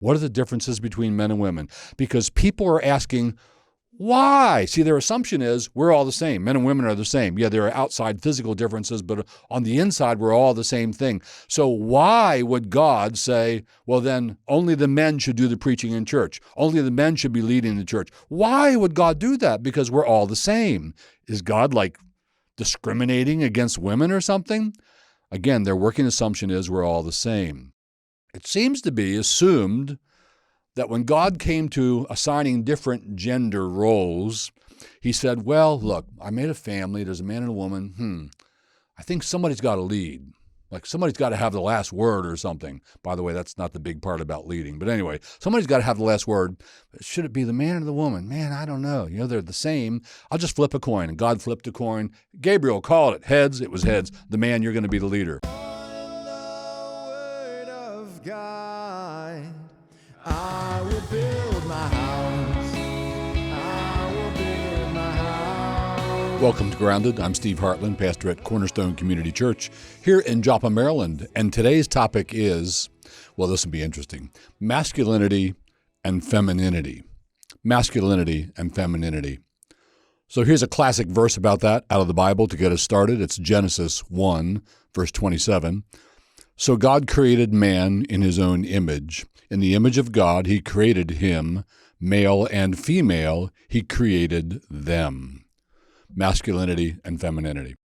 What are the differences between men and women? Because people are asking, why? See, their assumption is we're all the same. Men and women are the same. Yeah, there are outside physical differences, but on the inside, we're all the same thing. So why would God say, well, then only the men should do the preaching in church? Only the men should be leading the church? Why would God do that? Because we're all the same. Is God like discriminating against women or something? Again, their working assumption is we're all the same. It seems to be assumed that when God came to assigning different gender roles, he said, well, look, I made a family. There's a man and a woman. I think somebody's got to lead. Like somebody's got to have the last word or something. By the way, that's not the big part about leading. But anyway, somebody's got to have the last word. Should it be the man or the woman? Man, I don't know. They're the same. I'll just flip a coin. And God flipped a coin. Gabriel called it. Heads. It was heads. The man, you're going to be the leader. I will build my house. I will build my house. Welcome to Grounded. I'm Steve Hartland, pastor at Cornerstone Community Church here in Joppa, Maryland. And today's topic is, well, this will be interesting, masculinity and femininity. Masculinity and femininity. So here's a classic verse about that out of the Bible to get us started. It's Genesis 1, verse 27. So God created man in his own image. In the image of God, he created him, male and female, he created them. Masculinity and femininity.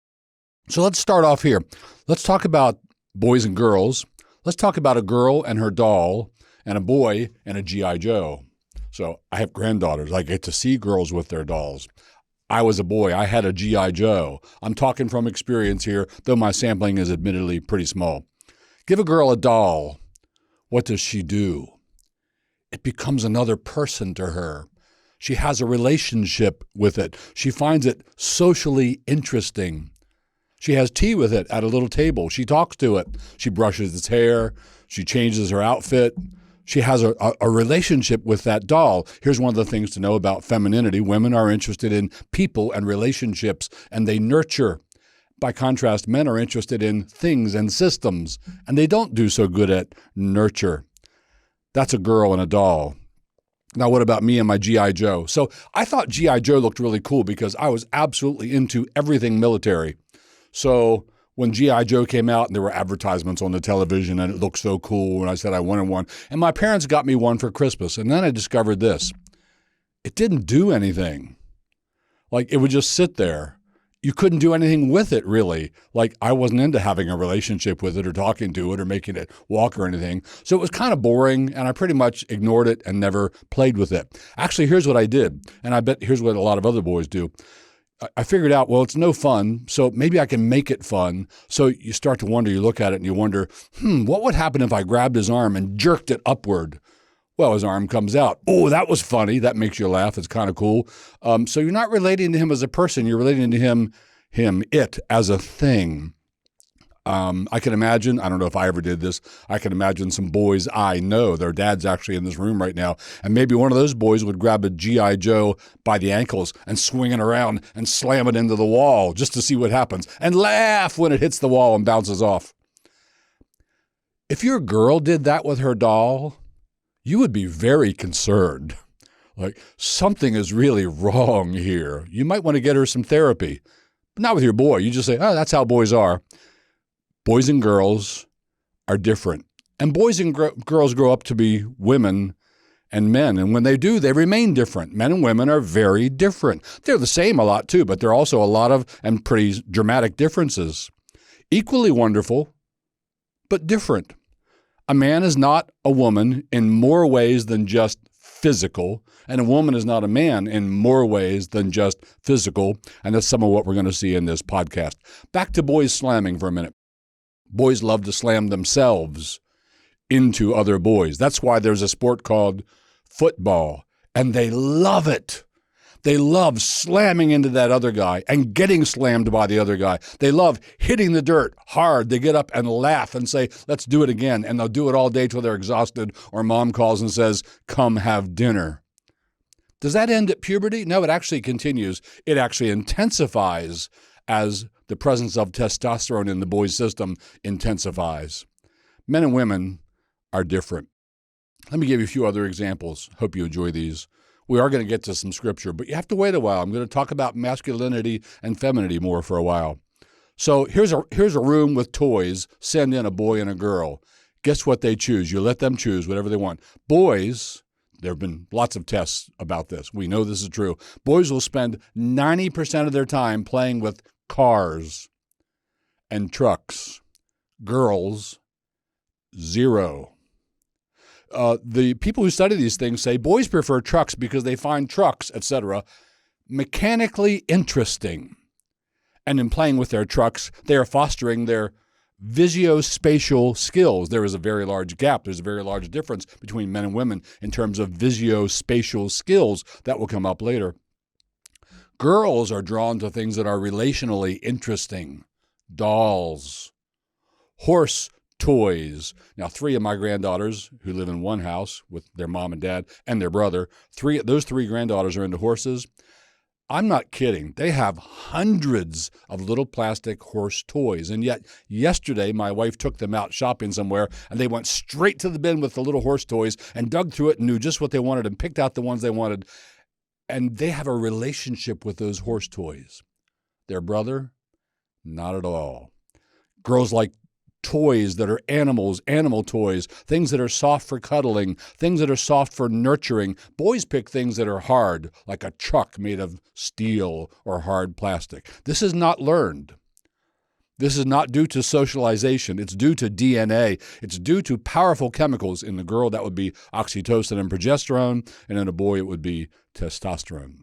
So let's start off here. Let's talk about boys and girls. Let's talk about a girl and her doll and a boy and a G.I. Joe. So I have granddaughters. I get to see girls with their dolls. I was a boy. I had a G.I. Joe. I'm talking from experience here, though my sampling is admittedly pretty small. Give a girl a doll. What does she do? It becomes another person to her. She has a relationship with it. She finds it socially interesting. She has tea with it at a little table. She talks to it. She brushes its hair. She changes her outfit. She has a relationship with that doll. Here's one of the things to know about femininity. Women are interested in people and relationships, and they nurture. By contrast, men are interested in things and systems, and they don't do so good at nurture. That's a girl and a doll. Now, what about me and my G.I. Joe? So I thought G.I. Joe looked really cool because I was absolutely into everything military. So when G.I. Joe came out and there were advertisements on the television and it looked so cool, and I said I wanted one. And my parents got me one for Christmas. And then I discovered this. It didn't do anything. Like it would just sit there. You couldn't do anything with it, really. Like I wasn't into having a relationship with it or talking to it or making it walk or anything. So it was kind of boring, and I pretty much ignored it and never played with it. Actually, here's what I did, and I bet here's what a lot of other boys do. I figured out, well, it's no fun, so maybe I can make it fun. So you start to wonder, you look at it and you wonder, what would happen if I grabbed his arm and jerked it upward? Well, his arm comes out. Oh, that was funny. That makes you laugh. It's kind of cool. So you're not relating to him as a person. You're relating to it as a thing. I can imagine, I don't know if I ever did this, I can imagine some boys I know, their dad's actually in this room right now, and maybe one of those boys would grab a G.I. Joe by the ankles and swing it around and slam it into the wall just to see what happens and laugh when it hits the wall and bounces off. If your girl did that with her doll, you would be very concerned. Like, something is really wrong here. You might want to get her some therapy. But not with your boy. You just say, oh, that's how boys are. Boys and girls are different. And boys and girls grow up to be women and men. And when they do, they remain different. Men and women are very different. They're the same a lot too, but there are also a lot of and pretty dramatic differences. Equally wonderful, but different. A man is not a woman in more ways than just physical, and a woman is not a man in more ways than just physical, and that's some of what we're going to see in this podcast. Back to boys slamming for a minute. Boys love to slam themselves into other boys. That's why there's a sport called football, and they love it. They love slamming into that other guy and getting slammed by the other guy. They love hitting the dirt hard. They get up and laugh and say, let's do it again. And they'll do it all day till they're exhausted, or mom calls and says, come have dinner. Does that end at puberty? No, it actually continues. It actually intensifies as the presence of testosterone in the boy's system intensifies. Men and women are different. Let me give you a few other examples. Hope you enjoy these. We are going to get to some scripture, but you have to wait a while. I'm going to talk about masculinity and femininity more for a while. So here's a room with toys. Send in a boy and a girl. Guess what they choose? You let them choose whatever they want. Boys, there have been lots of tests about this. We know this is true. Boys will spend 90% of their time playing with cars and trucks. Girls, 0. The people who study these things say boys prefer trucks because they find trucks, etc., mechanically interesting. And in playing with their trucks, they are fostering their visuospatial skills. There is a very large gap. There's a very large difference between men and women in terms of visuospatial skills. That will come up later. Girls are drawn to things that are relationally interesting. Dolls, horse toys. Now, 3 of my granddaughters who live in one house with their mom and dad and their brother, those 3 granddaughters are into horses. I'm not kidding. They have hundreds of little plastic horse toys. And yet yesterday, my wife took them out shopping somewhere, and they went straight to the bin with the little horse toys and dug through it and knew just what they wanted and picked out the ones they wanted. And they have a relationship with those horse toys. Their brother, not at all. Girls like toys that are animals, animal toys, things that are soft for cuddling, things that are soft for nurturing. Boys pick things that are hard, like a truck made of steel or hard plastic. This is not learned. This is not due to socialization. It's due to DNA. It's due to powerful chemicals. In the girl, that would be oxytocin and progesterone, and in a boy, it would be testosterone.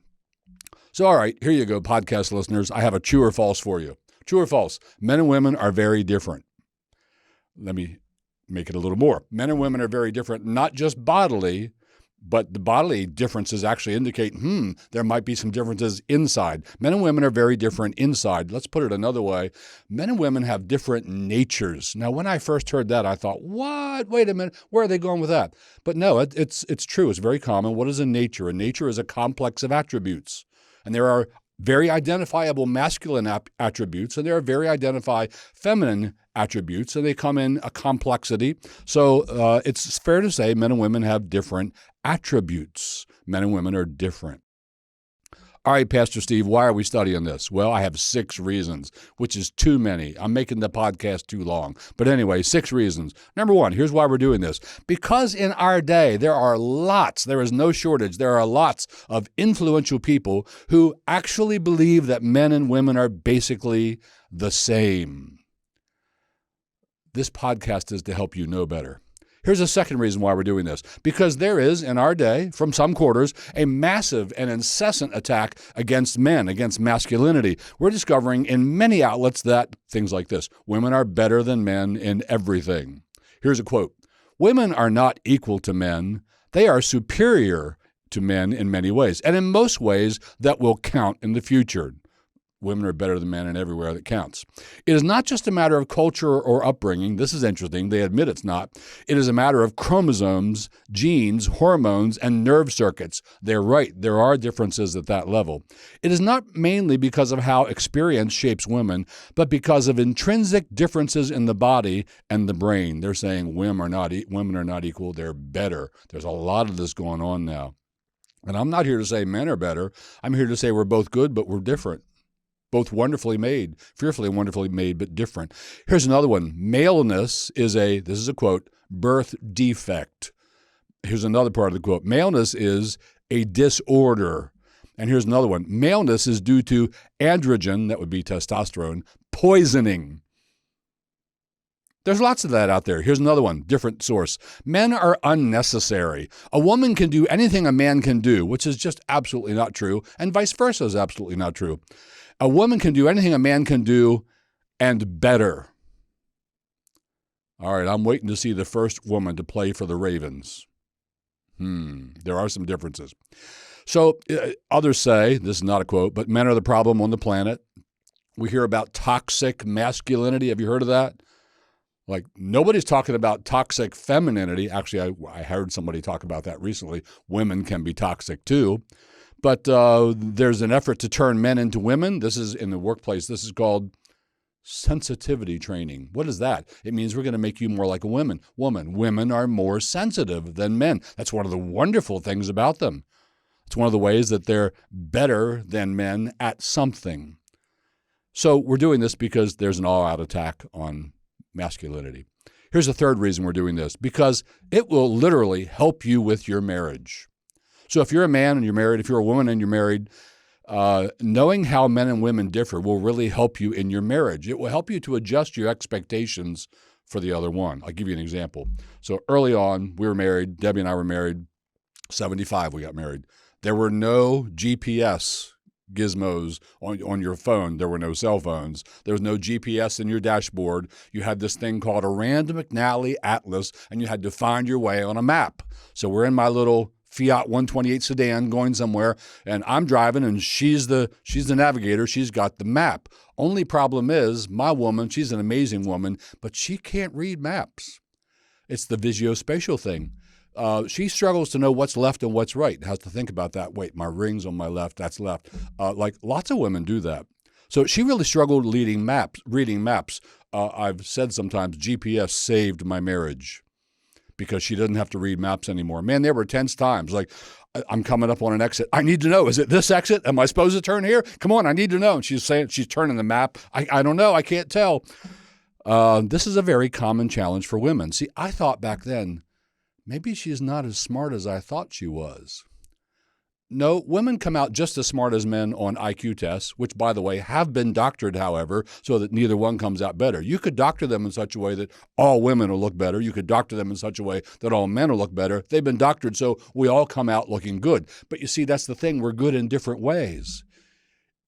So, all right, here you go, podcast listeners. I have a true or false for you. True or false? Men and women are very different. Let me make it a little more. Men and women are very different, not just bodily, but the bodily differences actually indicate, there might be some differences inside. Men and women are very different inside. Let's put it another way. Men and women have different natures. Now, when I first heard that, I thought, what? Wait a minute. Where are they going with that? But no, it's true. It's very common. What is a nature? A nature is a complex of attributes. And there are very identifiable masculine attributes, and there are very identified feminine attributes, and they come in a complexity. So it's fair to say men and women have different attributes. Men and women are different. All right, Pastor Steve, why are we studying this? Well, I have 6 reasons, which is too many. I'm making the podcast too long. But anyway, 6 reasons. Number 1, here's why we're doing this. Because in our day, there is no shortage, there are lots of influential people who actually believe that men and women are basically the same. This podcast is to help you know better. Here's a second reason why we're doing this. Because there is, in our day, from some quarters, a massive and incessant attack against men, against masculinity. We're discovering in many outlets that, things like this, women are better than men in everything. Here's a quote. Women are not equal to men. They are superior to men in many ways, and in most ways that will count in the future. Women are better than men in everywhere that counts. It is not just a matter of culture or upbringing. This is interesting. They admit it's not. It is a matter of chromosomes, genes, hormones, and nerve circuits. They're right. There are differences at that level. It is not mainly because of how experience shapes women, but because of intrinsic differences in the body and the brain. They're saying women are not equal. They're better. There's a lot of this going on now. And I'm not here to say men are better. I'm here to say we're both good, but we're different. Both wonderfully made, fearfully and wonderfully made, but different. Here's another one. Maleness is this is a quote, birth defect. Here's another part of the quote. Maleness is a disorder. And here's another one. Maleness is due to androgen, that would be testosterone, poisoning. There's lots of that out there. Here's another one, different source. Men are unnecessary. A woman can do anything a man can do, which is just absolutely not true, and vice versa is absolutely not true. A woman can do anything a man can do and better. All right, I'm waiting to see the first woman to play for the Ravens. There are some differences. So others say, this is not a quote, but men are the problem on the planet. We hear about toxic masculinity. Have you heard of that? Like, nobody's talking about toxic femininity. Actually, I heard somebody talk about that recently. Women can be toxic too. But there's an effort to turn men into women. This is in the workplace. This is called sensitivity training. What is that? It means we're going to make you more like a woman. Women are more sensitive than men. That's one of the wonderful things about them. It's one of the ways that they're better than men at something. So we're doing this because there's an all-out attack on masculinity. Here's the third reason we're doing this, because it will literally help you with your marriage. So if you're a man and you're married, if you're a woman and you're married, knowing how men and women differ will really help you in your marriage. It will help you to adjust your expectations for the other one. I'll give you an example. So early on, we were married. Debbie and I were married. 75, we got married. There were no GPS gizmos on your phone. There were no cell phones. There was no GPS in your dashboard. You had this thing called a Rand McNally Atlas, and you had to find your way on a map. So we're in my little Fiat 128 sedan going somewhere, and I'm driving, and she's the navigator. She's got the map. Only problem is, my woman, she's an amazing woman, but she can't read maps. It's the visuospatial thing. She struggles to know what's left and what's right. Has to think about that. Wait, my ring's on my left. That's left. Like lots of women do that. So she really struggled reading maps. I've said sometimes GPS saved my marriage because she doesn't have to read maps anymore. Man, there were tense times. Like, I'm coming up on an exit. I need to know. Is it this exit? Am I supposed to turn here? Come on, I need to know. And she's saying she's turning the map. I don't know. I can't tell. This is a very common challenge for women. See, I thought back then, maybe she's not as smart as I thought she was. No, women come out just as smart as men on IQ tests, which, by the way, have been doctored, however, so that neither one comes out better. You could doctor them in such a way that all women will look better. You could doctor them in such a way that all men will look better. They've been doctored, so we all come out looking good. But you see, that's the thing. We're good in different ways.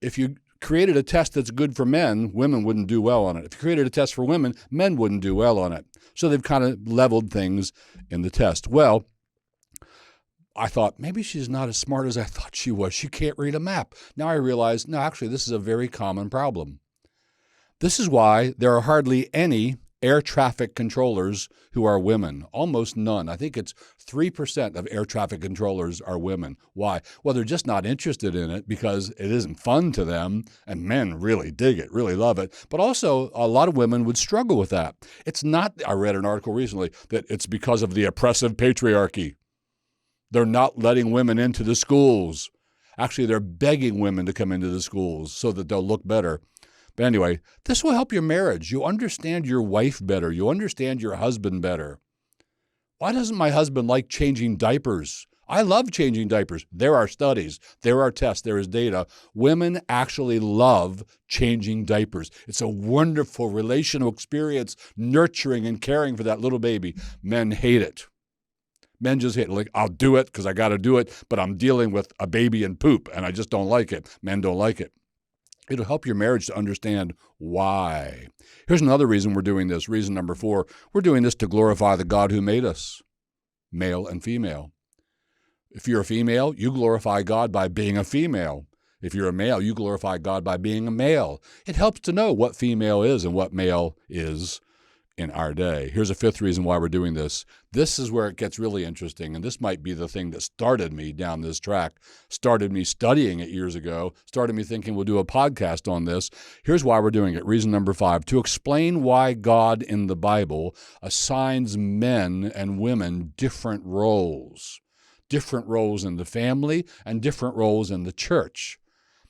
If you created a test that's good for men, women wouldn't do well on it. If you created a test for women, men wouldn't do well on it. So they've kind of leveled things in the test. Well, I thought, maybe she's not as smart as I thought she was. She can't read a map. Now I realize, no, actually, this is a very common problem. This is why there are hardly any air traffic controllers who are women. Almost none. I think it's 3% of air traffic controllers are women. Why? Well, they're just not interested in it because it isn't fun to them, and men really dig it, really love it. But also, a lot of women would struggle with that. It's not, I read an article recently, that it's because of the oppressive patriarchy. They're not letting women into the schools. Actually, they're begging women to come into the schools so that they'll look better. But anyway, this will help your marriage. You understand your wife better. You understand your husband better. Why doesn't my husband like changing diapers? I love changing diapers. There are studies. There are tests. There is data. Women actually love changing diapers. It's a wonderful relational experience, nurturing and caring for that little baby. Men hate it. Men just hate it. Like, I'll do it because I got to do it, but I'm dealing with a baby and poop, and I just don't like it. Men don't like it. It'll help your marriage to understand why. Here's another reason we're doing this. Reason number 4, we're doing this to glorify the God who made us, male and female. If you're a female, you glorify God by being a female. If you're a male, you glorify God by being a male. It helps to know what female is and what male is in our day. Here's a 5th reason why we're doing this. This is where it gets really interesting, and this might be the thing that started me down this track, started me studying it years ago, started me thinking we'll do a podcast on this. Here's why we're doing it. Reason number 5, to explain why God in the Bible assigns men and women different roles in the family and different roles in the church.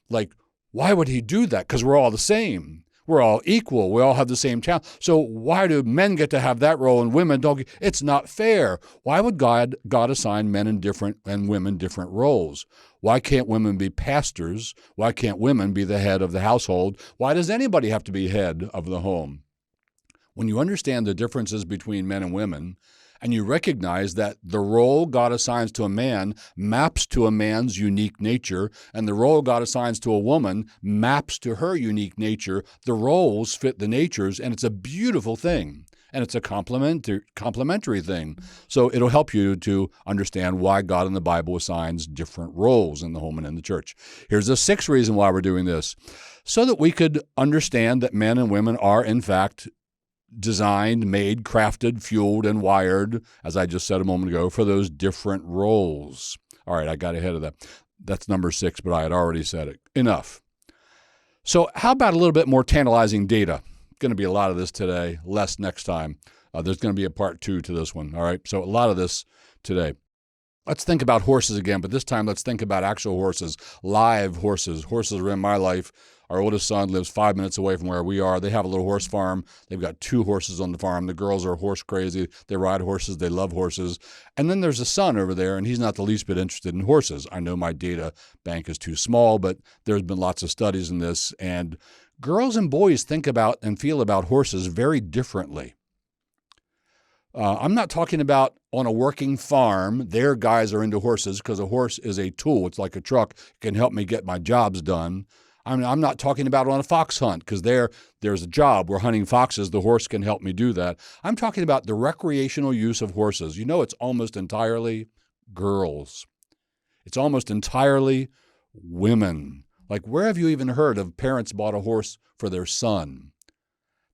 Like, why would he do that? Because we're all the same. We're all equal. We all have the same talent. So why do men get to have that role and women don't? It's not fair. Why would God assign men and women different roles? Why can't women be pastors? Why can't women be the head of the household? Why does anybody have to be head of the home? When you understand the differences between men and women, and you recognize that the role God assigns to a man maps to a man's unique nature, and the role God assigns to a woman maps to her unique nature, the roles fit the natures, and it's a beautiful thing. And it's a complementary thing. So it'll help you to understand why God in the Bible assigns different roles in the home and in the church. Here's the 6th reason why we're doing this. So that we could understand that men and women are, in fact, designed, made, crafted, fueled, and wired, as I just said a moment ago, for those different roles. All right, I got ahead of that. That's number 6, but I had already said it. Enough. So how about a little bit more tantalizing data? going to be a lot of this today, less next time. There's going to be a part 2 to this one, all right? So a lot of this today. Let's think about horses again, but this time let's think about actual horses, live horses. Horses are in my life. Our oldest son lives 5 minutes away from where we are. They have a little horse farm. They've got 2 horses on the farm. The girls are horse crazy. They ride horses. They love horses. And then there's a son over there, and he's not the least bit interested in horses. I know my data bank is too small, but there's been lots of studies in this. And girls and boys think about and feel about horses very differently. I'm not talking about on a working farm. Their guys are into horses because a horse is a tool. It's like a truck. It can help me get my jobs done. I'm not talking about on a fox hunt because there's a job. We're hunting foxes. The horse can help me do that. I'm talking about the recreational use of horses. You know, it's almost entirely girls. It's almost entirely women. Like, where have you even heard of parents bought a horse for their son?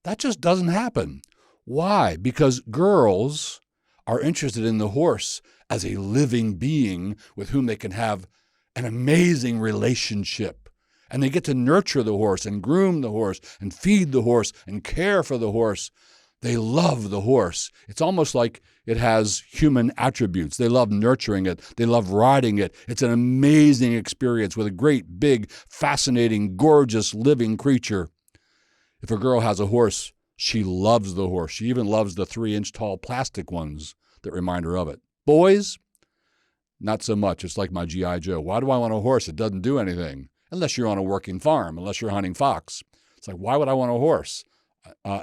That just doesn't happen. Why? Because girls are interested in the horse as a living being with whom they can have an amazing relationship. And they get to nurture the horse and groom the horse and feed the horse and care for the horse. They love the horse. It's almost like it has human attributes. They love nurturing it. They love riding it. It's an amazing experience with a great, big, fascinating, gorgeous, living creature. If a girl has a horse, she loves the horse. She even loves the 3-inch tall plastic ones that remind her of it. Boys, not so much. It's like my G.I. Joe. Why do I want a horse? It doesn't do anything. Unless you're on a working farm, unless you're hunting fox. It's like, why would I want a horse?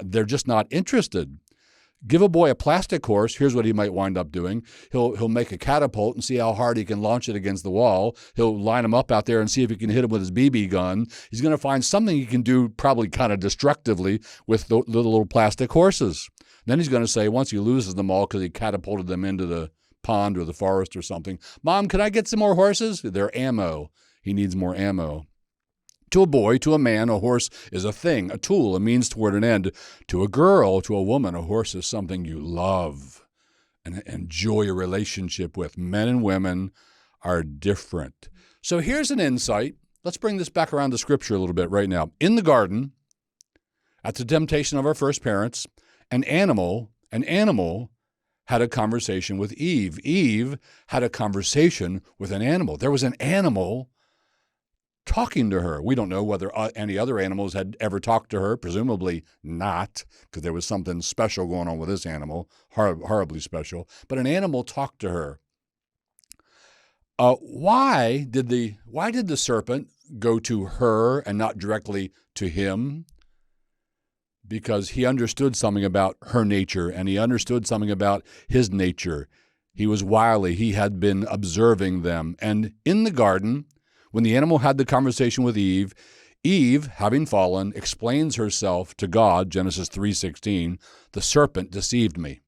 They're just not interested. Give a boy a plastic horse. Here's what he might wind up doing. He'll make a catapult and see how hard he can launch it against the wall. He'll line him up out there and see if he can hit him with his BB gun. He's going to find something he can do probably kind of destructively with the little plastic horses. Then he's going to say, once he loses them all because he catapulted them into the pond or the forest or something, Mom, can I get some more horses? They're ammo. He needs more ammo. To a boy, to a man, a horse is a thing, a tool, a means toward an end. To a girl, to a woman, a horse is something you love and enjoy a relationship with. Men and women are different. So here's an insight. Let's bring this back around to Scripture a little bit right now. In the garden, at the temptation of our first parents, an animal had a conversation with Eve. Eve had a conversation with an animal. There was an animal talking to her. We don't know whether any other animals had ever talked to her. Presumably not, because there was something special going on with this animal, horribly special. But an animal talked to her. Why did the serpent go to her and not directly to him? Because he understood something about her nature, and he understood something about his nature. He was wily. He had been observing them. And in the garden, when the animal had the conversation with Eve, Eve, having fallen, explains herself to God, Genesis 3:16, the serpent deceived me.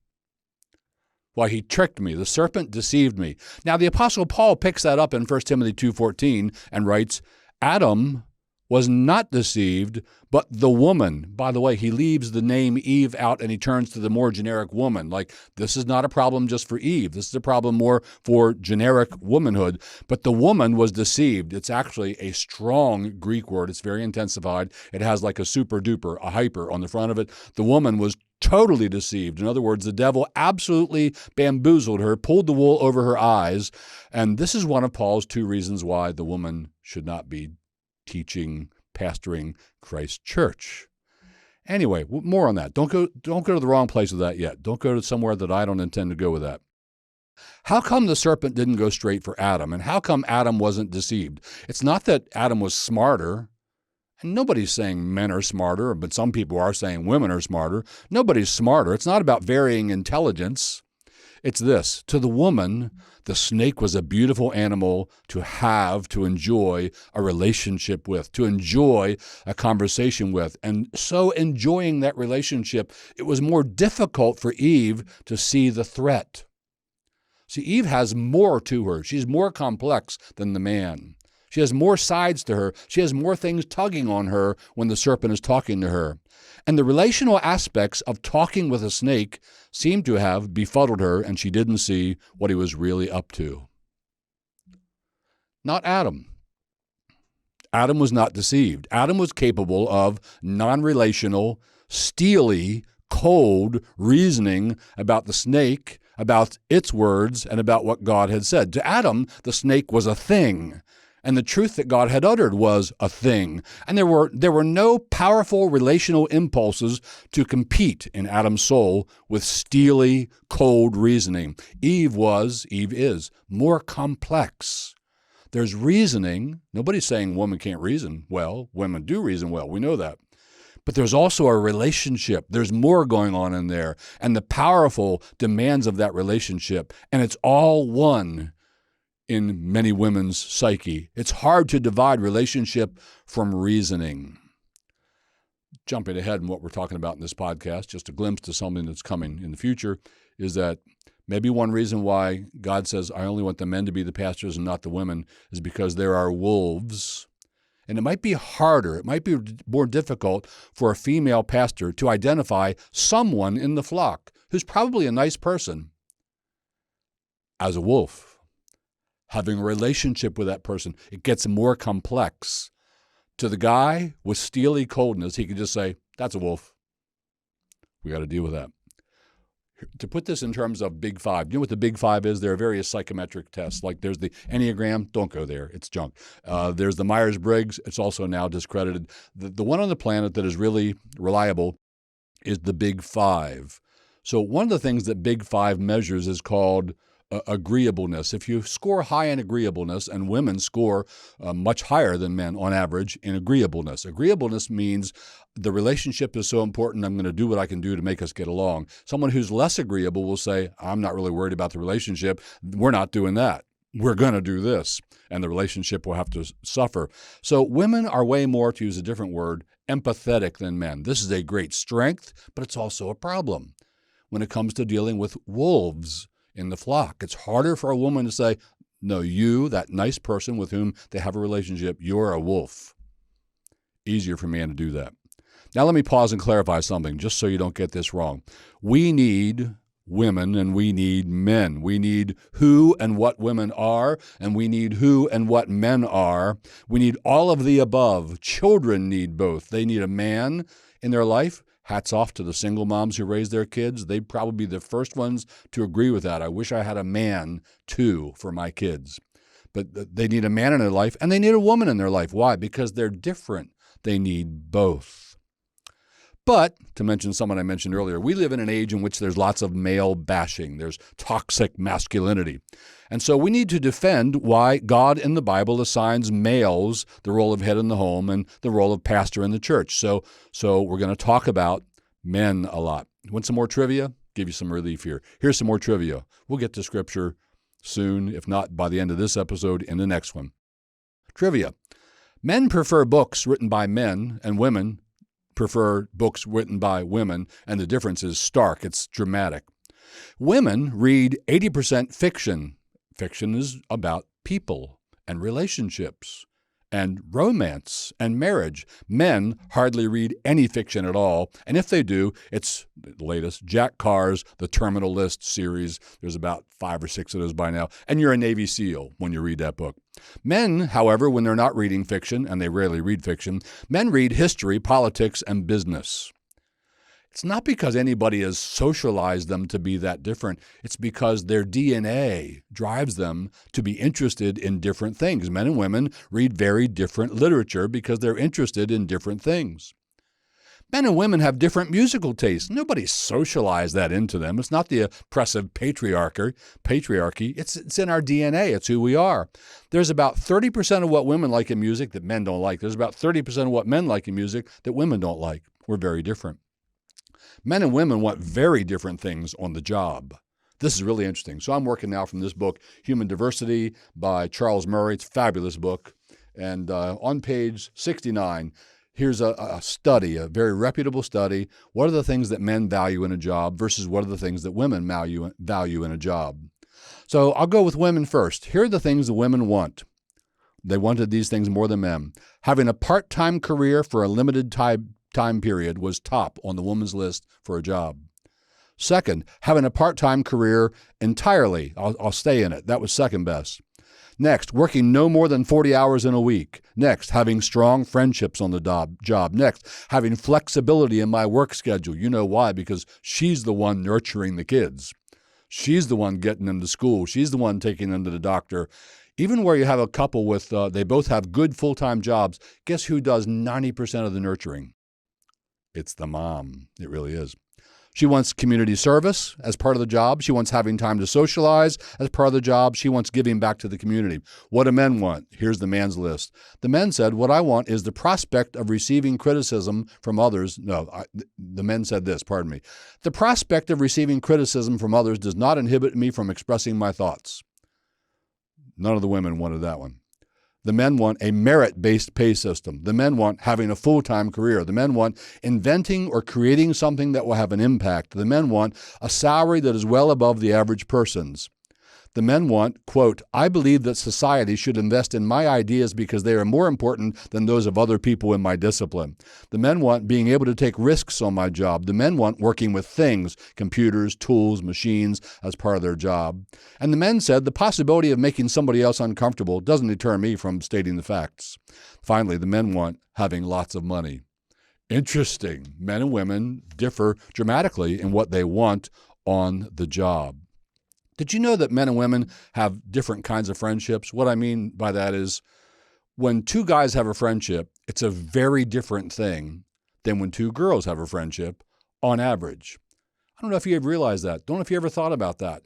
Why, he tricked me. The serpent deceived me. Now, the Apostle Paul picks that up in 1 Timothy 2:14 and writes, Adam was not deceived, but the woman. By the way, he leaves the name Eve out and he turns to the more generic woman. Like, this is not a problem just for Eve. This is a problem more for generic womanhood. But the woman was deceived. It's actually a strong Greek word. It's very intensified. It has like a super duper, a hyper on the front of it. The woman was totally deceived. In other words, the devil absolutely bamboozled her, pulled the wool over her eyes. And this is one of Paul's 2 reasons why the woman should not be teaching, pastoring Christ's church. Anyway, more on that. Don't go to the wrong place with that yet. Don't go to somewhere that I don't intend to go with that. How come the serpent didn't go straight for Adam? And how come Adam wasn't deceived? It's not that Adam was smarter. And nobody's saying men are smarter, but some people are saying women are smarter. Nobody's smarter. It's not about varying intelligence. It's this. To the woman, the snake was a beautiful animal to have, to enjoy a relationship with, to enjoy a conversation with. And so enjoying that relationship, it was more difficult for Eve to see the threat. See, Eve has more to her. She's more complex than the man. She has more sides to her. She has more things tugging on her when the serpent is talking to her. And the relational aspects of talking with a snake seem to have befuddled her, and she didn't see what he was really up to. Not Adam. Adam was not deceived. Adam was capable of non-relational, steely, cold reasoning about the snake, about its words, and about what God had said. To Adam, the snake was a thing, and the truth that God had uttered was a thing. And there were no powerful relational impulses to compete in Adam's soul with steely, cold reasoning. Eve is more complex. There's reasoning. Nobody's saying women can't reason well. Women do reason well. We know that. But there's also a relationship. There's more going on in there, and the powerful demands of that relationship. And it's all one in many women's psyche. It's hard to divide relationship from reasoning. Jumping ahead in what we're talking about in this podcast, just a glimpse to something that's coming in the future, is that maybe one reason why God says, I only want the men to be the pastors and not the women, is because there are wolves. And it might be harder, it might be more difficult for a female pastor to identify someone in the flock who's probably a nice person as a wolf. Having a relationship with that person, it gets more complex. To the guy with steely coldness, he can just say, that's a wolf. We got to deal with that. To put this in terms of Big Five, you know what the Big Five is? There are various psychometric tests. Like there's the Enneagram. Don't go there. It's junk. There's the Myers-Briggs. It's also now discredited. The one on the planet that is really reliable is the Big Five. So one of the things that Big Five measures is called agreeableness. If you score high in agreeableness, and women score much higher than men on average in agreeableness. Agreeableness means the relationship is so important, I'm going to do what I can do to make us get along. Someone who's less agreeable will say, I'm not really worried about the relationship. We're not doing that. We're going to do this, and the relationship will have to suffer. So women are way more, to use a different word, empathetic than men. This is a great strength, but it's also a problem when it comes to dealing with wolves in the flock. It's harder for a woman to say, no, you, that nice person with whom they have a relationship, you're a wolf. Easier for a man to do that. Now let me pause and clarify something, just so you don't get this wrong. We need women and we need men. We need who and what women are, and we need who and what men are. We need all of the above. Children need both. They need a man in their life. Hats off to the single moms who raise their kids. They'd probably be the first ones to agree with that. I wish I had a man, too, for my kids. But they need a man in their life, and they need a woman in their life. Why? Because they're different. They need both. But, to mention someone I mentioned earlier, we live in an age in which there's lots of male bashing. There's toxic masculinity. And so we need to defend why God in the Bible assigns males the role of head in the home and the role of pastor in the church. So we're going to talk about men a lot. Want some more trivia? Give you some relief here. Here's some more trivia. We'll get to Scripture soon, if not by the end of this episode, in the next one. Trivia. Men prefer books written by men, and women prefer books written by women, and the difference is stark. It's dramatic. Women read 80% fiction. Fiction is about people and relationships and romance and marriage. Men hardly read any fiction at all, and if they do, it's the latest Jack Carr's The Terminal List series. There's about 5 or 6 of those by now, and you're a Navy SEAL when you read that book. Men, however, when they're not reading fiction, and they rarely read fiction, men read history, politics, and business. It's not because anybody has socialized them to be that different. It's because their DNA drives them to be interested in different things. Men and women read very different literature because they're interested in different things. Men and women have different musical tastes. Nobody socialized that into them. It's not the oppressive patriarchy. It's in our DNA. It's who we are. There's about 30% of what women like in music that men don't like. There's about 30% of what men like in music that women don't like. We're very different. Men and women want very different things on the job. This is really interesting. So I'm working now from this book, Human Diversity by Charles Murray. It's a fabulous book. And on page 69, here's a study, a very reputable study. What are the things that men value in a job versus what are the things that women value in a job? So I'll go with women first. Here are the things the women want. They wanted these things more than men. Having a part-time career for a limited time period was top on the woman's list for a job. Second, having a part-time career entirely. I'll stay in it. That was second best. Next, working no more than 40 hours in a week. Next, having strong friendships on the job. Next, having flexibility in my work schedule. You know why? Because she's the one nurturing the kids. She's the one getting them to school. She's the one taking them to the doctor. Even where you have a couple with, they both have good full-time jobs, guess who does 90% of the nurturing? It's the mom. It really is. She wants community service as part of the job. She wants having time to socialize as part of the job. She wants giving back to the community. What do men want? Here's the man's list. The men said, what I want is the prospect of receiving criticism from others. The men said this, pardon me. The prospect of receiving criticism from others does not inhibit me from expressing my thoughts. None of the women wanted that one. The men want a merit-based pay system. The men want having a full-time career. The men want inventing or creating something that will have an impact. The men want a salary that is well above the average person's. The men want, quote, I believe that society should invest in my ideas because they are more important than those of other people in my discipline. The men want being able to take risks on my job. The men want working with things, computers, tools, machines, as part of their job. And the men said the possibility of making somebody else uncomfortable doesn't deter me from stating the facts. Finally, the men want having lots of money. Interesting. Men and women differ dramatically in what they want on the job. Did you know that men and women have different kinds of friendships? What I mean by that is when two guys have a friendship, it's a very different thing than when two girls have a friendship on average. I don't know if you ever realized that. Don't know if you ever thought about that.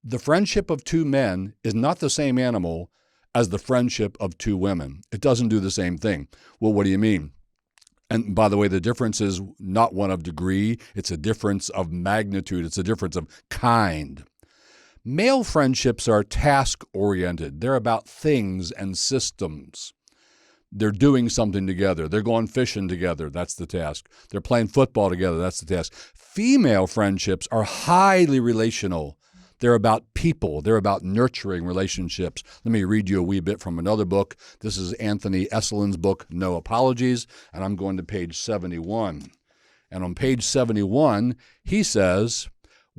The friendship of two men is not the same animal as the friendship of two women. It doesn't do the same thing. Well, what do you mean? And by the way, the difference is not one of degree. It's a difference of magnitude. It's a difference of kind. Male friendships are task-oriented. They're about things and systems. They're doing something together. They're going fishing together. That's the task. They're playing football together. That's the task. Female friendships are highly relational. They're about people. They're about nurturing relationships. Let me read you a wee bit from another book. This is Anthony Esselin's book, No Apologies, and I'm going to page 71. And on page 71, he says,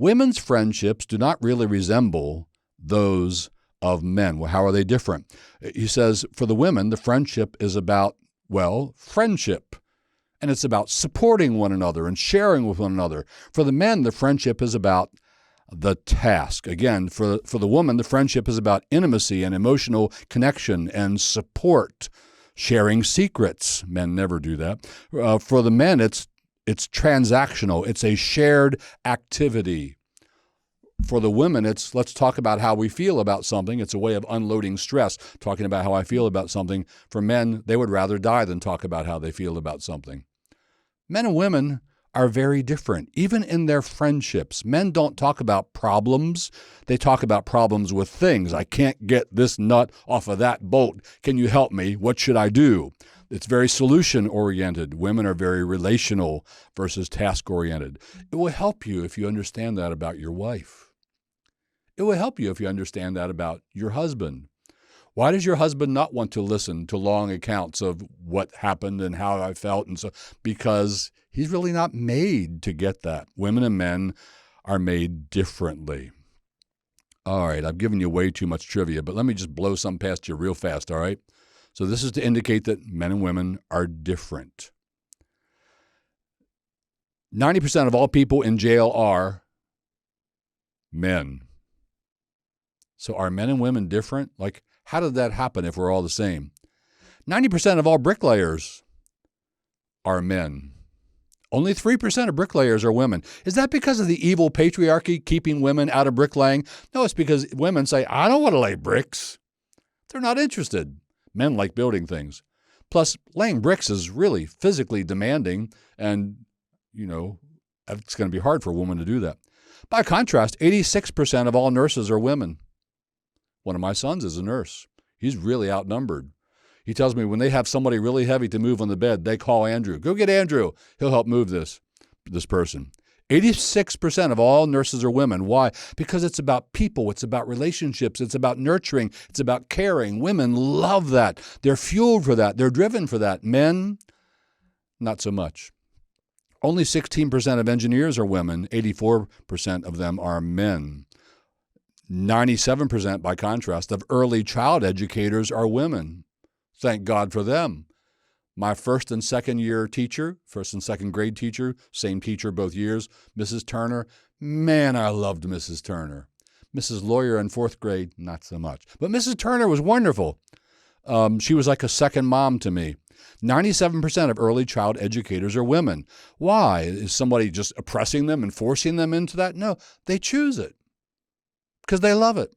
women's friendships do not really resemble those of men. Well, how are they different? He says, for the women, the friendship is about, well, friendship. And it's about supporting one another and sharing with one another. For the men, the friendship is about the task. Again, for the woman, the friendship is about intimacy and emotional connection and support, sharing secrets. Men never do that. For the men, it's transactional. It's a shared activity. For the women, it's let's talk about how we feel about something. It's a way of unloading stress, talking about how I feel about something. For men, they would rather die than talk about how they feel about something. Men and women are very different, even in their friendships. Men don't talk about problems. They talk about problems with things. I can't get this nut off of that bolt. Can you help me? What should I do? It's very solution-oriented. Women are very relational versus task-oriented. It will help you if you understand that about your wife. It will help you if you understand that about your husband. Why does your husband not want to listen to long accounts of what happened and how I felt? And so, because he's really not made to get that. Women and men are made differently. All right, I've given you way too much trivia, but let me just blow some past you real fast, all right? So this is to indicate that men and women are different. 90% of all people in jail are men. So are men and women different? Like, how did that happen if we're all the same? 90% of all bricklayers are men. Only 3% of bricklayers are women. Is that because of the evil patriarchy keeping women out of bricklaying? No, it's because women say, I don't want to lay bricks. They're not interested. Men like building things. Plus, laying bricks is really physically demanding, and, it's going to be hard for a woman to do that. By contrast, 86% of all nurses are women. One of my sons is a nurse. He's really outnumbered. He tells me when they have somebody really heavy to move on the bed, they call Andrew. Go get Andrew. He'll help move this person. 86% of all nurses are women. Why? Because it's about people. It's about relationships. It's about nurturing. It's about caring. Women love that. They're fueled for that. They're driven for that. Men, not so much. Only 16% of engineers are women. 84% of them are men. 97%, by contrast, of early child educators are women. Thank God for them. My first and second grade teacher, same teacher both years, Mrs. Turner. Man, I loved Mrs. Turner. Mrs. Lawyer in fourth grade, not so much. But Mrs. Turner was wonderful. She was like a second mom to me. 97% of early child educators are women. Why? Is somebody just oppressing them and forcing them into that? No, they choose it because they love it.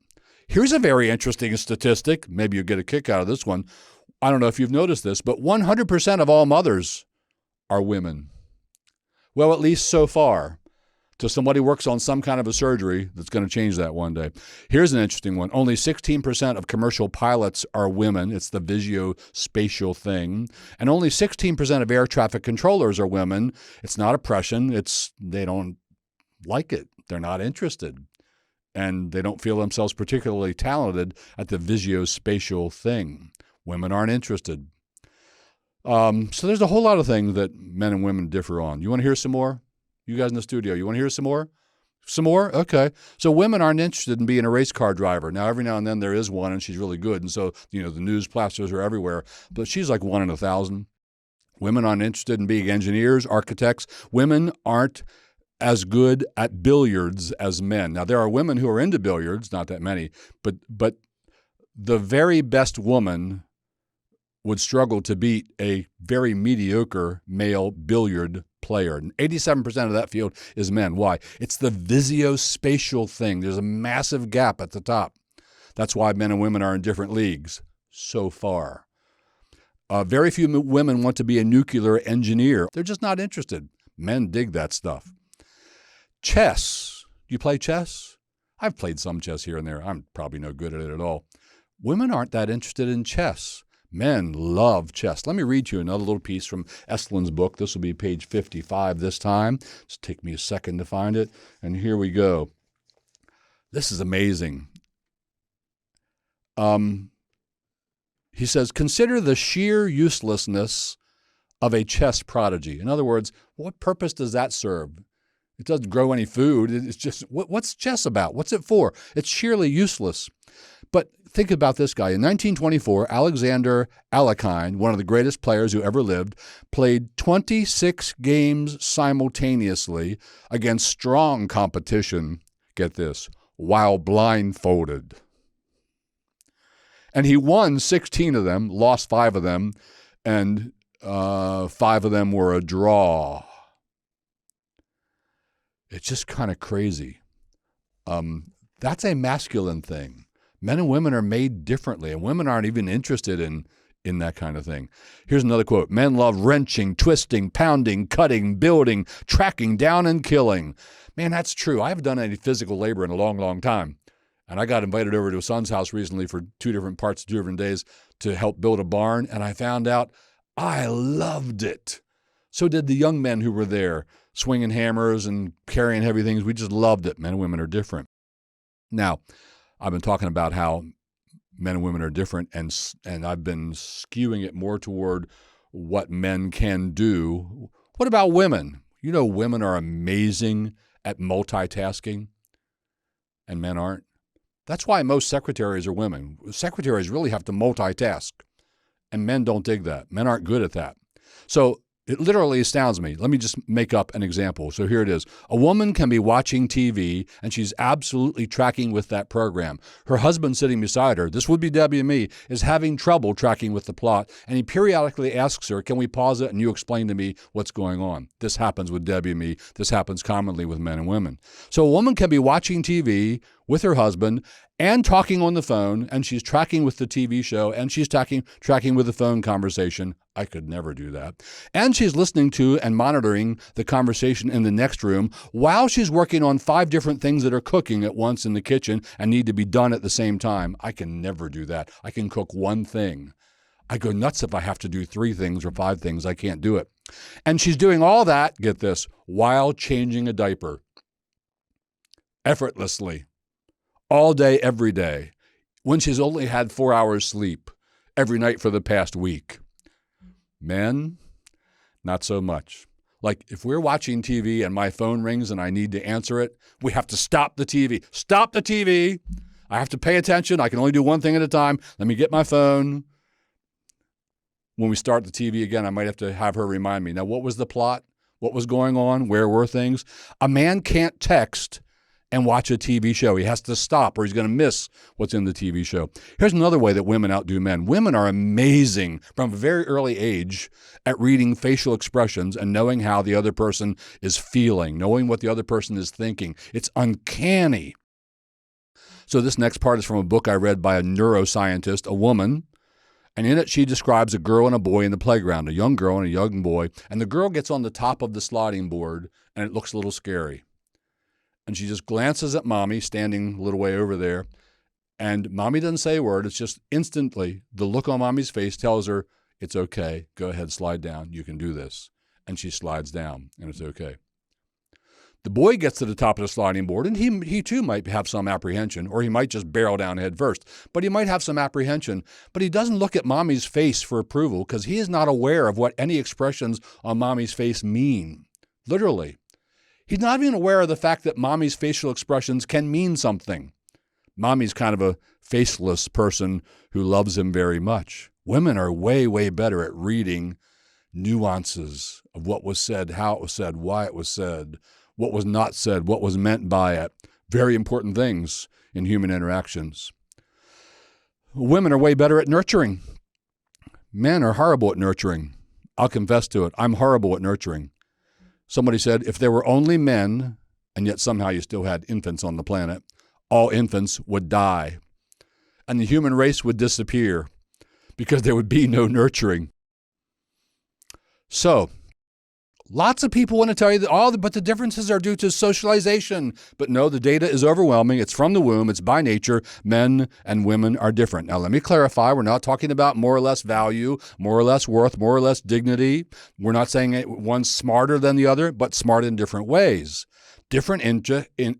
Here's a very interesting statistic. Maybe you'll get a kick out of this one. I don't know if you've noticed this, but 100% of all mothers are women. Well, at least so far. So somebody works on some kind of a surgery that's going to change that one day. Here's an interesting one. Only 16% of commercial pilots are women. It's the visuospatial thing. And only 16% of air traffic controllers are women. It's not oppression. They don't like it. They're not interested. And they don't feel themselves particularly talented at the visuospatial thing. Women aren't interested. So there's a whole lot of things that men and women differ on. You want to hear some more? You guys in the studio, you want to hear some more? Some more? Okay. So women aren't interested in being a race car driver. Now, every now and then there is one, and she's really good. And so, the news plasters are everywhere. But she's like 1 in 1,000. Women aren't interested in being engineers, architects. Women aren't as good at billiards as men. Now, there are women who are into billiards, not that many, but the very best woman would struggle to beat a very mediocre male billiard player. And 87% of that field is men. Why? It's the visuospatial thing. There's a massive gap at the top. That's why men and women are in different leagues so far. Very few women want to be a nuclear engineer. They're just not interested. Men dig that stuff. Chess. You play chess? I've played some chess here and there. I'm probably no good at it at all. Women aren't that interested in chess. Men love chess. Let me read you another little piece from Estlund's book. This will be page 55 this time. Just take me a second to find it. And here we go. This is amazing. He says, consider the sheer uselessness of a chess prodigy. In other words, what purpose does that serve? It doesn't grow any food. It's just, what's chess about? What's it for? It's sheerly useless. But think about this guy. In 1924, Alexander Alekhine, one of the greatest players who ever lived, played 26 games simultaneously against strong competition, get this, while blindfolded. And he won 16 of them, lost 5 of them, and 5 of them were a draw. It's just kind of crazy. That's a masculine thing. Men and women are made differently, and women aren't even interested in that kind of thing. Here's another quote. Men love wrenching, twisting, pounding, cutting, building, tracking down, and killing. Man, that's true. I haven't done any physical labor in a long, long time. And I got invited over to a son's house recently for 2 different parts, 2 different days to help build a barn, and I found out I loved it. So did the young men who were there, swinging hammers and carrying heavy things. We just loved it. Men and women are different. Now, I've been talking about how men and women are different, and I've been skewing it more toward what men can do. What about women? Women are amazing at multitasking, and men aren't. That's why most secretaries are women. Secretaries really have to multitask, and men don't dig that. Men aren't good at that. So it literally astounds me. Let me just make up an example. So here it is. A woman can be watching TV, and she's absolutely tracking with that program. Her husband sitting beside her, this would be Debbie and me, is having trouble tracking with the plot, and he periodically asks her, can we pause it and you explain to me what's going on? This happens with Debbie and me. This happens commonly with men and women. So a woman can be watching TV with her husband and talking on the phone, and she's tracking with the TV show, and she's tracking with the phone conversation. I could never do that. And she's listening to and monitoring the conversation in the next room while she's working on 5 different things that are cooking at once in the kitchen and need to be done at the same time. I can never do that. I can cook one thing. I go nuts if I have to do 3 things or 5 things. I can't do it. And she's doing all that, get this, while changing a diaper. Effortlessly. All day, every day, when she's only had 4 hours sleep every night for the past week. Men, not so much. Like if we're watching TV and my phone rings and I need to answer it, we have to stop the TV. Stop the TV. I have to pay attention. I can only do one thing at a time. Let me get my phone. When we start the TV again, I might have to have her remind me. Now, what was the plot? What was going on? Where were things? A man can't text and watch a TV show. He has to stop or he's going to miss what's in the TV show. Here's another way that women outdo men. Women are amazing from a very early age at reading facial expressions and knowing how the other person is feeling, knowing what the other person is thinking. It's uncanny. So this next part is from a book I read by a neuroscientist, a woman, and in it she describes a girl and a boy in the playground, a young girl and a young boy, and the girl gets on the top of the sliding board and it looks a little scary. And she just glances at mommy standing a little way over there, and mommy doesn't say a word. It's just instantly the look on mommy's face tells her, it's okay, go ahead, slide down, you can do this. And she slides down and it's okay. The boy gets to the top of the sliding board, and he too might have some apprehension, or he might just barrel down head first. But he might have some apprehension. But he doesn't look at mommy's face for approval because he is not aware of what any expressions on mommy's face mean. Literally. He's not even aware of the fact that mommy's facial expressions can mean something. Mommy's kind of a faceless person who loves him very much. Women are way, way better at reading nuances of what was said, how it was said, why it was said, what was not said, what was meant by it. Very important things in human interactions. Women are way better at nurturing. Men are horrible at nurturing. I'll confess to it. I'm horrible at nurturing. Somebody said, if there were only men, and yet somehow you still had infants on the planet, all infants would die. And the human race would disappear because there would be no nurturing. So, lots of people want to tell you that but the differences are due to socialization. But no, the data is overwhelming. It's from the womb. It's by nature. Men and women are different. Now, let me clarify. We're not talking about more or less value, more or less worth, more or less dignity. We're not saying one's smarter than the other, but smart in different ways. Different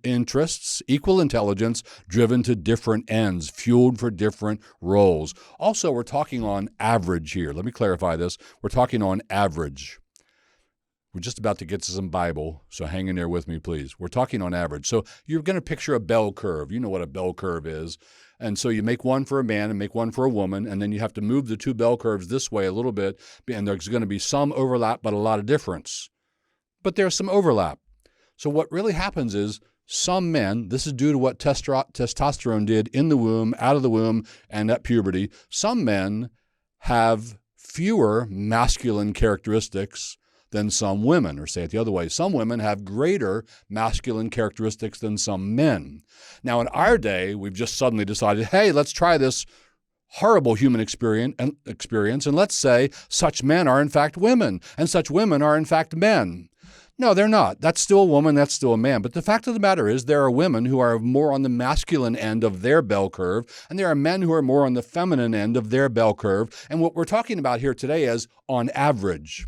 interests, equal intelligence, driven to different ends, fueled for different roles. Also, we're talking on average here. Let me clarify this. We're talking on average. We're just about to get to some Bible, so hang in there with me, please. We're talking on average. So you're going to picture a bell curve. You know what a bell curve is. And so you make one for a man and make one for a woman, and then you have to move the two bell curves this way a little bit, and there's going to be some overlap, but a lot of difference. But there's some overlap. So what really happens is some men, this is due to what testosterone did in the womb, out of the womb, and at puberty, some men have fewer masculine characteristics than some women, or say it the other way. Some women have greater masculine characteristics than some men. Now, in our day, we've just suddenly decided, hey, let's try this horrible human experience, and let's say such men are in fact women, and such women are in fact men. No, they're not. That's still a woman, that's still a man. But the fact of the matter is there are women who are more on the masculine end of their bell curve, and there are men who are more on the feminine end of their bell curve. And what we're talking about here today is on average.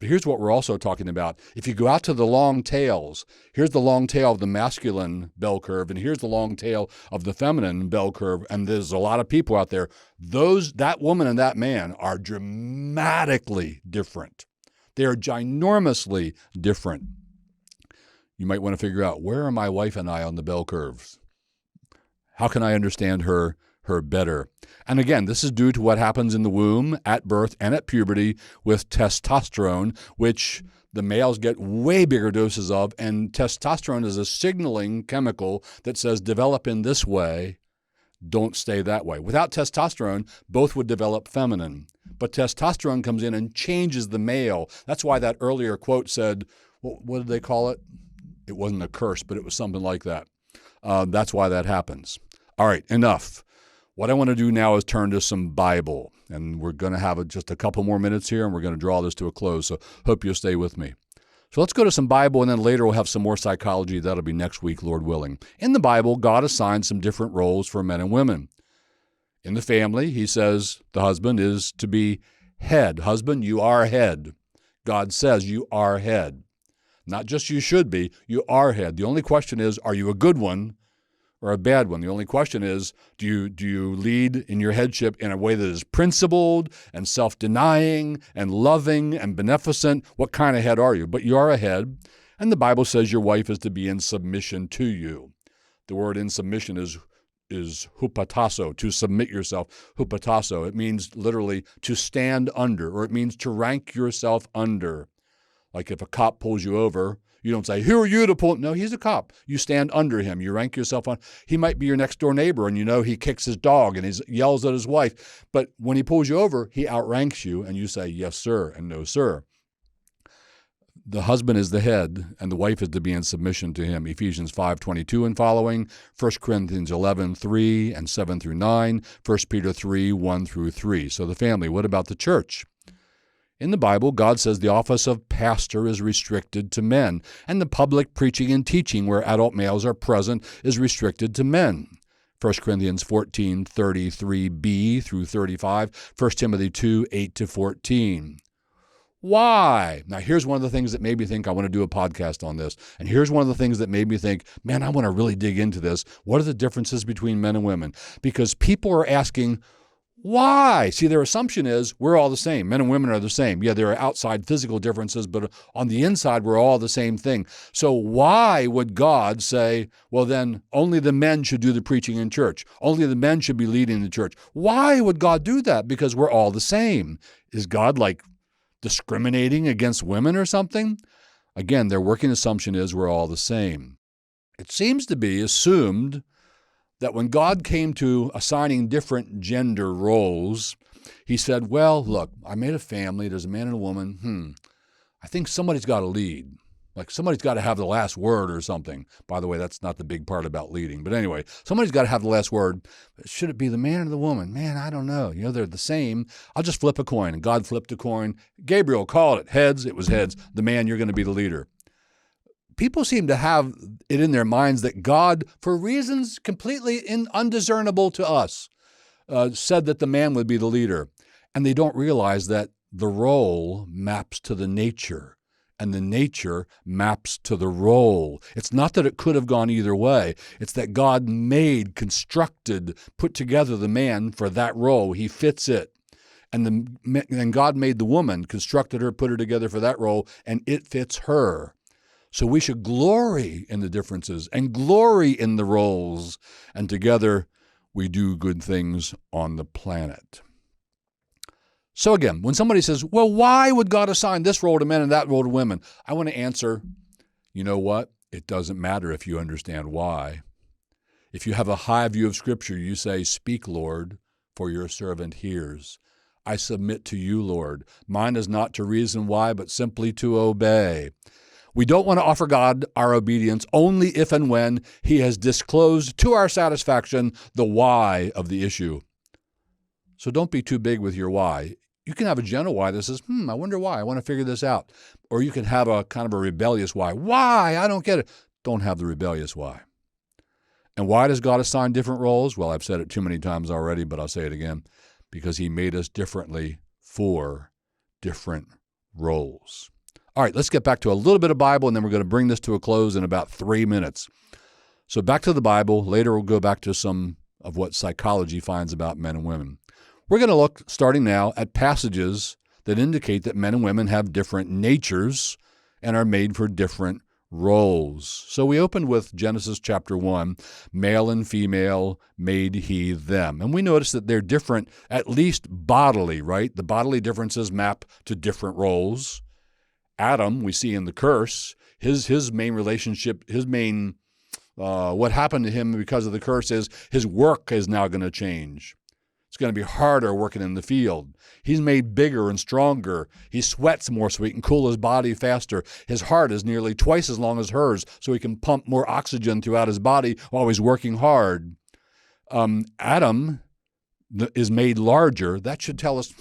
But here's what we're also talking about. If you go out to the long tails, here's the long tail of the masculine bell curve, and here's the long tail of the feminine bell curve, and there's a lot of people out there. That woman and that man are dramatically different. They are ginormously different. You might want to figure out, where are my wife and I on the bell curves? How can I understand her better? And again, this is due to what happens in the womb, at birth, and at puberty with testosterone, which the males get way bigger doses of. And testosterone is a signaling chemical that says, develop in this way, don't stay that way. Without testosterone, both would develop feminine. But testosterone comes in and changes the male. That's why that earlier quote said, what did they call it? It wasn't a curse, but it was something like that. That's why that happens. All right, enough. What I want to do now is turn to some Bible. And we're going to have just a couple more minutes here, and we're going to draw this to a close. So hope you'll stay with me. So let's go to some Bible, and then later we'll have some more psychology. That'll be next week, Lord willing. In the Bible, God assigns some different roles for men and women. In the family, he says the husband is to be head. Husband, you are head. God says you are head. Not just you should be, you are head. The only question is, are you a good one, or a bad one. The only question is, do you lead in your headship in a way that is principled and self-denying and loving and beneficent? What kind of head are you? But you are a head, and the Bible says your wife is to be in submission to you. The word in submission is hupatasso, to submit yourself. Hupatasso, it means literally to stand under, or it means to rank yourself under. Like if a cop pulls you over, you don't say, who are you to pull? No, he's a cop. You stand under him. You rank yourself on. He might be your next door neighbor, and you know he kicks his dog and he yells at his wife. But when he pulls you over, he outranks you, and you say, yes, sir, and no, sir. The husband is the head, and the wife is to be in submission to him. Ephesians 5:22 and following, 1 Corinthians 11:3 and 7 through 9, 1 Peter 3:1 through 3. So the family. What about the church? In the Bible, God says the office of pastor is restricted to men, and the public preaching and teaching where adult males are present is restricted to men. 1 Corinthians 14:33b through 35, 1 Timothy 2:8-14. Why? Now, here's one of the things that made me think I want to do a podcast on this. And here's one of the things that made me think, man, I want to really dig into this. What are the differences between men and women? Because people are asking, why? See, their assumption is we're all the same. Men and women are the same. Yeah, there are outside physical differences, but on the inside, we're all the same thing. So why would God say, well, then only the men should do the preaching in church? Only the men should be leading the church. Why would God do that? Because we're all the same. Is God like discriminating against women or something? Again, their working assumption is we're all the same. It seems to be assumed that when God came to assigning different gender roles, he said, well, look, I made a family. There's a man and a woman. I think somebody's got to lead. Like somebody's got to have the last word or something. By the way, that's not the big part about leading. But anyway, somebody's got to have the last word. Should it be the man or the woman? Man, I don't know. You know, they're the same. I'll just flip a coin. And God flipped a coin. Gabriel called it heads. It was heads. The man, you're going to be the leader. People seem to have it in their minds that God, for reasons completely undiscernible to us, said that the man would be the leader. And they don't realize that the role maps to the nature, and the nature maps to the role. It's not that it could have gone either way. It's that God made, constructed, put together the man for that role. He fits it. And God made the woman, constructed her, put her together for that role, and it fits her. So we should glory in the differences and glory in the roles, and together we do good things on the planet. So again, when somebody says, well, why would God assign this role to men and that role to women? I want to answer, you know what? It doesn't matter if you understand why. If you have a high view of Scripture, you say, speak, Lord, for your servant hears. I submit to you, Lord. Mine is not to reason why, but simply to obey. We don't want to offer God our obedience only if and when he has disclosed to our satisfaction the why of the issue. So don't be too big with your why. You can have a gentle why that says, I wonder why. I want to figure this out. Or you can have a kind of a rebellious why. Why? I don't get it. Don't have the rebellious why. And why does God assign different roles? Well, I've said it too many times already, but I'll say it again. Because he made us differently for different roles. All right, let's get back to a little bit of Bible, and then we're going to bring this to a close in about 3 minutes. So back to the Bible. Later we'll go back to some of what psychology finds about men and women. We're going to look, starting now, at passages that indicate that men and women have different natures and are made for different roles. So we opened with Genesis chapter 1, male and female made he them. And we notice that they're different, at least bodily, right? The bodily differences map to different roles. Adam, we see in the curse, his main relationship, what happened to him because of the curse is his work is now going to change. It's going to be harder working in the field. He's made bigger and stronger. He sweats more so he can cool his body faster. His heart is nearly twice as long as hers so he can pump more oxygen throughout his body while he's working hard. Adam is made larger. That should tell us,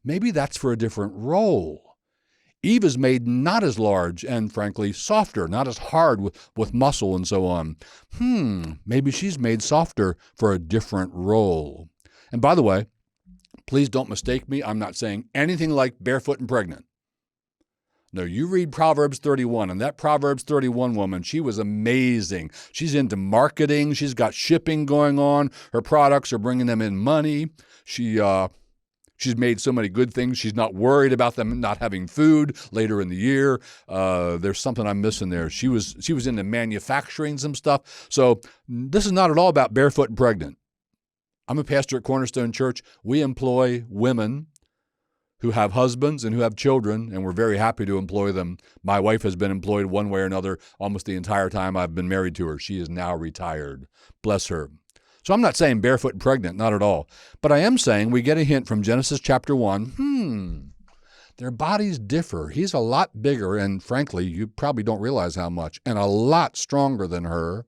maybe that's for a different role. Eve is made not as large and, frankly, softer, not as hard with muscle and so on. Maybe she's made softer for a different role. And by the way, please don't mistake me. I'm not saying anything like barefoot and pregnant. No, you read Proverbs 31, and that Proverbs 31 woman, she was amazing. She's into marketing. She's got shipping going on. Her products are bringing them in money. She's made so many good things. She's not worried about them not having food later in the year. There's something I'm missing there. She was into manufacturing some stuff. So this is not at all about barefoot and pregnant. I'm a pastor at Cornerstone Church. We employ women who have husbands and who have children, and we're very happy to employ them. My wife has been employed one way or another almost the entire time I've been married to her. She is now retired. Bless her. So I'm not saying barefoot and pregnant, not at all. But I am saying we get a hint from Genesis chapter 1. Their bodies differ. He's a lot bigger, and frankly, you probably don't realize how much, and a lot stronger than her.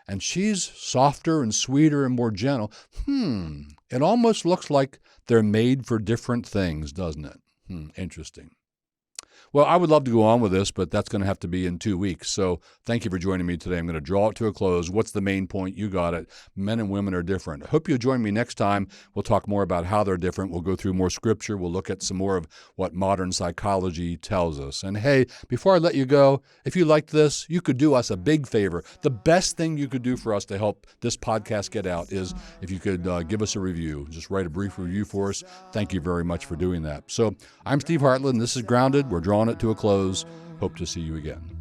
And she's softer and sweeter and more gentle. It almost looks like they're made for different things, doesn't it? Interesting. Well, I would love to go on with this, but that's going to have to be in 2 weeks. So thank you for joining me today. I'm going to draw it to a close. What's the main point? You got it. Men and women are different. I hope you'll join me next time. We'll talk more about how they're different. We'll go through more scripture. We'll look at some more of what modern psychology tells us. And hey, before I let you go, if you liked this, you could do us a big favor. The best thing you could do for us to help this podcast get out is if you could give us a review. Just write a brief review for us. Thank you very much for doing that. So I'm Steve Hartland. This is Grounded. We're drawing it to a close. Hope to see you again.